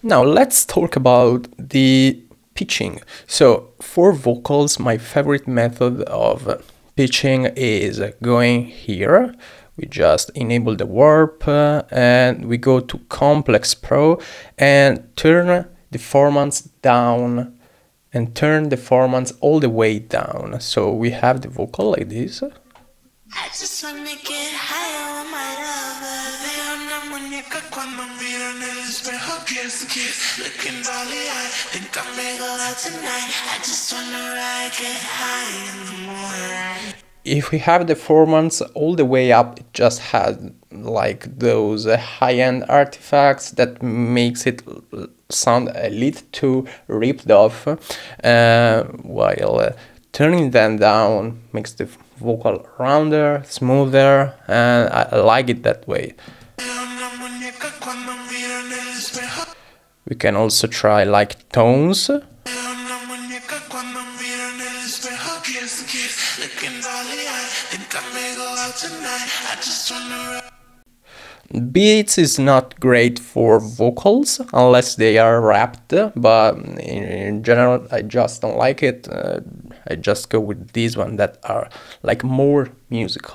Now let's talk about the pitching. So for vocals, my favorite method of pitching is going here. We just enable the warp and we go to Complex Pro and turn the formants down and turn the formants all the way down. So we have the vocal like this. I just wanna get high on my lover. Veo una muñeca cuando miro en el espejo. Kiss, looking dolly eye. Think I may go out tonight. I just wanna ride, get high in the morning. If we have the formants all the way up, it just has like those high-end artifacts that makes it sound a little too ripped off, while turning them down makes the vocal rounder, smoother, and I like it that way. We can also try like tones. Beats is not great for vocals unless they are rapped, but in general I just don't like it. I just go with these ones that are like more musical.